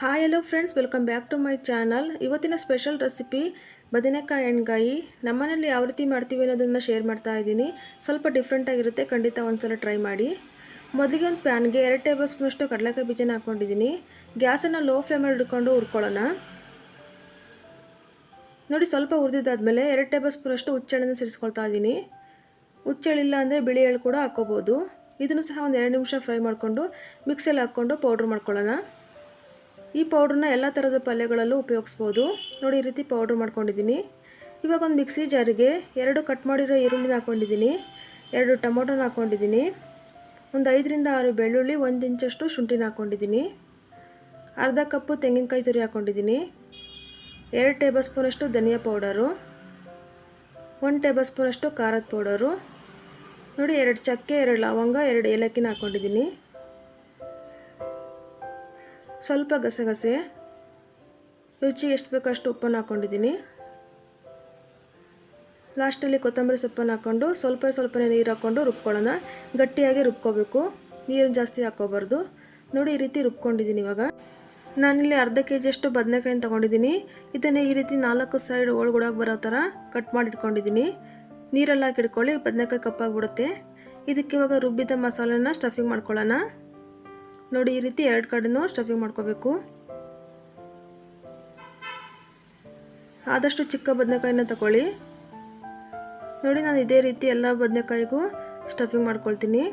Hi hello friends, welcome back to my channel. ಇವತ್ತಿನ special recipe ಬದನೆಕಾಯಿ ಎಣ್ಗಾಯಿ. ನಮ್ಮನೇಲಿ ಯಾವ ರೀತಿ ಮಾಡ್ತೀವಿ ಅನ್ನೋದನ್ನು ಶೇರ್ ಮಾಡ್ತಾ ಇದ್ದೀನಿ. ಸ್ವಲ್ಪ ಡಿಫ್ರೆಂಟ್ ಆಗಿರುತ್ತೆ, ಖಂಡಿತ ಒಂದ್ಸಲ ಟ್ರೈ ಮಾಡಿ. ಮೊದಲಿಗೆ ಒಂದು ಪ್ಯಾನ್ಗೆ 2 ಟೇಬಲ್ ಸ್ಪೂನಷ್ಟು ಕಡಲೆಕಾಯಿ ಬೀಜನ ಹಾಕ್ಕೊಂಡಿದ್ದೀನಿ. ಗ್ಯಾಸನ್ನು ಲೋ ಫ್ಲೇಮಲ್ಲಿ ಇಟ್ಕೊಂಡು ಹುರ್ಕೊಳ್ಳೋಣ. ನೋಡಿ, ಸ್ವಲ್ಪ ಹುರಿದಿದ್ದಾದಮೇಲೆ 2 ಟೇಬಲ್ ಸ್ಪೂನಷ್ಟು ಹುಚ್ಚೆಳ್ಳನ್ನು ಸೇರಿಸ್ಕೊಳ್ತಾ ಇದ್ದೀನಿ. ಹುಚ್ಚೆಳ್ಳಿಲ್ಲ ಅಂದರೆ ಬಿಳಿ ಎಳ್ಳು ಕೂಡ ಹಾಕ್ಕೋಬೋದು. ಇದನ್ನು ಸಹ ಒಂದು 2 ನಿಮಿಷ ಫ್ರೈ ಮಾಡಿಕೊಂಡು ಮಿಕ್ಸಿಯಲ್ಲಿ ಹಾಕ್ಕೊಂಡು ಪೌಡ್ರ್ ಮಾಡ್ಕೊಳ್ಳೋಣ. ಈ ಪೌಡ್ರನ್ನ ಎಲ್ಲ ಥರದ ಪಲ್ಯಗಳಲ್ಲೂ ಉಪಯೋಗಿಸ್ಬೋದು. ನೋಡಿ, ಈ ರೀತಿ ಪೌಡ್ರ್ ಮಾಡ್ಕೊಂಡಿದ್ದೀನಿ. ಇವಾಗ ಒಂದು ಮಿಕ್ಸಿ ಜಾರಿಗೆ 2 ಕಟ್ ಮಾಡಿರೋ ಈರುಳ್ಳಿನ ಹಾಕ್ಕೊಂಡಿದ್ದೀನಿ, 2 ಟೊಮೊಟೊನ ಹಾಕ್ಕೊಂಡಿದ್ದೀನಿ, ಒಂದು 5 ರಿಂದ 6 ಬೆಳ್ಳುಳ್ಳಿ, 1 ಇಂಚಷ್ಟು ಶುಂಠಿನ ಹಾಕ್ಕೊಂಡಿದ್ದೀನಿ, ಅರ್ಧ ಕಪ್ಪು ತೆಂಗಿನಕಾಯಿ ತುರಿ ಹಾಕ್ಕೊಂಡಿದ್ದೀನಿ, 2 ಟೇಬಲ್ ಸ್ಪೂನಷ್ಟು ಧನಿಯಾ ಪೌಡರು, 1 ಟೇಬಲ್ ಸ್ಪೂನಷ್ಟು ಖಾರದ ಪೌಡರು, ನೋಡಿ 2 ಚಕ್ಕೆ, 2 ಲವಂಗ, 2 ಏಲಕ್ಕಿನ ಹಾಕ್ಕೊಂಡಿದ್ದೀನಿ, ಸ್ವಲ್ಪ ಗಸಗಸೆ, ರುಚಿಗೆ ಎಷ್ಟು ಬೇಕೋ ಅಷ್ಟು ಉಪ್ಪನ್ನು ಹಾಕ್ಕೊಂಡಿದ್ದೀನಿ. ಲಾಸ್ಟಲ್ಲಿ ಕೊತ್ತಂಬರಿ ಸೊಪ್ಪನ್ನು ಹಾಕ್ಕೊಂಡು ಸ್ವಲ್ಪನೇ ನೀರು ಹಾಕ್ಕೊಂಡು ರುಬ್ಕೊಳ್ಳೋಣ. ಗಟ್ಟಿಯಾಗಿ ರುಬ್ಕೋಬೇಕು, ನೀರು ಜಾಸ್ತಿ ಹಾಕ್ಕೋಬಾರ್ದು. ನೋಡಿ, ಈ ರೀತಿ ರುಬ್ಕೊಂಡಿದ್ದೀನಿ. ಇವಾಗ ನಾನಿಲ್ಲಿ ಅರ್ಧ ಕೆಜಿಯಷ್ಟು ಬದನೆಕಾಯಿನ ತೊಗೊಂಡಿದ್ದೀನಿ. ಇದನ್ನೇ ಈ ರೀತಿ 4 ಸೈಡ್ ಒಳಗೂಡಾಗಿ ಬರೋ ಥರ ಕಟ್ ಮಾಡಿ ಇಟ್ಕೊಂಡಿದ್ದೀನಿ. ನೀರಲ್ಲಿ ಹಾಕಿ ಇಟ್ಕೊಳ್ಳಿ, ಬದನೆಕಾಯಿ ಕಪ್ಪಾಗಿಬಿಡುತ್ತೆ. ಇದಕ್ಕೆ ಇವಾಗ ರುಬ್ಬಿದ ಮಸಾಲೆನ ಸ್ಟಫಿಂಗ್ ಮಾಡ್ಕೊಳ್ಳೋಣ. ನೋಡಿ, ಈ ರೀತಿ 2 ಕಡೆನೂ ಸ್ಟಫಿಂಗ್ ಮಾಡ್ಕೋಬೇಕು. ಆದಷ್ಟು ಚಿಕ್ಕ ಬದನೆಕಾಯಿನ ತಗೊಳ್ಳಿ. ನೋಡಿ, ನಾನು ಇದೇ ರೀತಿ ಎಲ್ಲ ಬದನೆಕಾಯಿಗೂ ಸ್ಟಫಿಂಗ್ ಮಾಡ್ಕೊಳ್ತೀನಿ.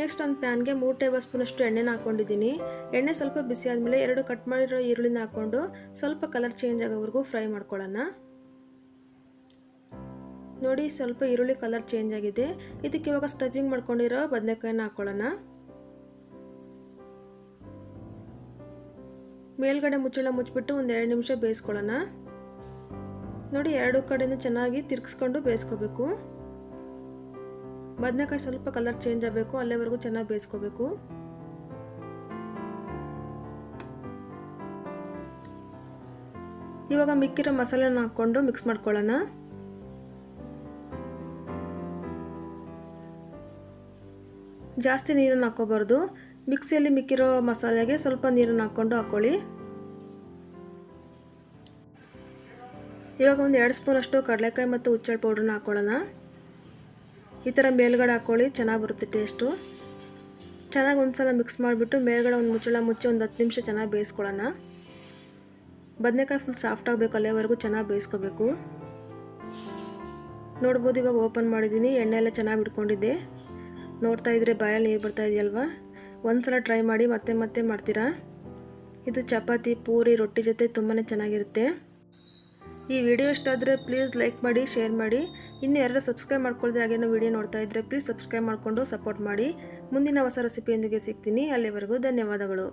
ನೆಕ್ಸ್ಟ್ ಒಂದು ಪ್ಯಾನ್ಗೆ 3 ಟೇಬಲ್ ಸ್ಪೂನಷ್ಟು ಎಣ್ಣೆನ ಹಾಕ್ಕೊಂಡಿದ್ದೀನಿ. ಎಣ್ಣೆ ಸ್ವಲ್ಪ ಬಿಸಿ ಆದಮೇಲೆ 2 ಕಟ್ ಮಾಡಿರೋ ಈರುಳ್ಳಿನ ಹಾಕ್ಕೊಂಡು ಸ್ವಲ್ಪ ಕಲರ್ ಚೇಂಜ್ ಆಗೋವರೆಗೂ ಫ್ರೈ ಮಾಡ್ಕೊಳ್ಳೋಣ. ನೋಡಿ, ಸ್ವಲ್ಪ ಈರುಳ್ಳಿ ಕಲರ್ ಚೇಂಜ್ ಆಗಿದೆ. ಇದಕ್ಕೆ ಇವಾಗ ಸ್ಟಫಿಂಗ್ ಮಾಡ್ಕೊಂಡಿರೋ ಬದನೆಕಾಯಿನ ಹಾಕ್ಕೊಳ್ಳೋಣ. ಮೇಲ್ಗಡೆ ಮುಚ್ಚಳ ಮುಚ್ಚಿಬಿಟ್ಟು ಒಂದು 2 ನಿಮಿಷ ಬೇಯಿಸ್ಕೊಳ್ಳೋಣ. ನೋಡಿ, 2 ಕಡೆನೂ ಚೆನ್ನಾಗಿ ತಿರ್ಗಿಸ್ಕೊಂಡು ಬೇಯಿಸ್ಕೋಬೇಕು. ಬದನೆಕಾಯಿ ಸ್ವಲ್ಪ ಕಲರ್ ಚೇಂಜ್ ಆಗಬೇಕು, ಅಲ್ಲಿವರೆಗೂ ಚೆನ್ನಾಗಿ ಬೇಯಿಸ್ಕೋಬೇಕು. ಇವಾಗ ಮಿಕ್ಕಿರೋ ಮಸಾಲೆನ ಹಾಕ್ಕೊಂಡು ಮಿಕ್ಸ್ ಮಾಡ್ಕೊಳ್ಳೋಣ. ಜಾಸ್ತಿ ನೀರನ್ನು ಹಾಕ್ಕೋಬಾರ್ದು. ಮಿಕ್ಸಿಯಲ್ಲಿ ಮಿಕ್ಕಿರೋ ಮಸಾಲೆಗೆ ಸ್ವಲ್ಪ ನೀರನ್ನು ಹಾಕ್ಕೊಳ್ಳಿ. ಇವಾಗ ಒಂದು 2 ಸ್ಪೂನಷ್ಟು ಕಡಲೆಕಾಯಿ ಮತ್ತು ಹುಚ್ಚೆಳ್ಳು ಪೌಡ್ರನ್ನ ಹಾಕ್ಕೊಳ್ಳೋಣ. ಈ ಥರ ಮೇಲ್ಗಡೆ ಹಾಕ್ಕೊಳ್ಳಿ, ಚೆನ್ನಾಗಿ ಬರುತ್ತೆ ಟೇಸ್ಟು. ಚೆನ್ನಾಗಿ ಒಂದ್ಸಲ ಮಿಕ್ಸ್ ಮಾಡಿಬಿಟ್ಟು ಮೇಲ್ಗಡೆ ಒಂದು ಮುಚ್ಚಳ ಮುಚ್ಚಿ ಒಂದು 10 ನಿಮಿಷ ಚೆನ್ನಾಗಿ ಬೇಯಿಸ್ಕೊಳ್ಳೋಣ. ಬದನೆಕಾಯಿ ಫುಲ್ ಸಾಫ್ಟ್ ಆಗಬೇಕು, ಅಲ್ಲಿವರೆಗೂ ಚೆನ್ನಾಗಿ ಬೇಯಿಸ್ಕೋಬೇಕು. ನೋಡ್ಬೋದು, ಇವಾಗ ಓಪನ್ ಮಾಡಿದ್ದೀನಿ. ಎಣ್ಣೆ ಎಲ್ಲ ಚೆನ್ನಾಗಿ ಬಿಟ್ಕೊಂಡಿದ್ದೆ. ನೋಡ್ತಾ ಇದ್ರೆ ಬಾಯಲ್ಲಿ ನೀರು ಬರ್ತಾ ಇದೆಯಲ್ವಾ. ಒಂದ್ಸಲ ಟ್ರೈ ಮಾಡಿ, ಮತ್ತೆ ಮಾಡ್ತೀರಾ. ಇದು ಚಪಾತಿ, ಪೂರಿ, ರೊಟ್ಟಿ ಜೊತೆ ತುಂಬಾ ಚೆನ್ನಾಗಿರುತ್ತೆ. ಈ ವಿಡಿಯೋ ಇಷ್ಟ ಆದರೆ ಪ್ಲೀಸ್ ಲೈಕ್ ಮಾಡಿ, ಶೇರ್ ಮಾಡಿ. ಇನ್ನು ಯಾರು ಸಬ್ಸ್ಕ್ರೈಬ್ ಮಾಡ್ಕೊಳ್ಳದೆ ಹಾಗೇನೋ ವಿಡಿಯೋ ನೋಡ್ತಾ ಇದ್ದರೆ ಪ್ಲೀಸ್ ಸಬ್ಸ್ಕ್ರೈಬ್ ಮಾಡಿಕೊಂಡು ಸಪೋರ್ಟ್ ಮಾಡಿ. ಮುಂದಿನ ಹೊಸ ರೆಸಿಪಿಯೊಂದಿಗೆ ಸಿಗ್ತೀನಿ. ಅಲ್ಲಿವರೆಗೂ ಧನ್ಯವಾದಗಳು.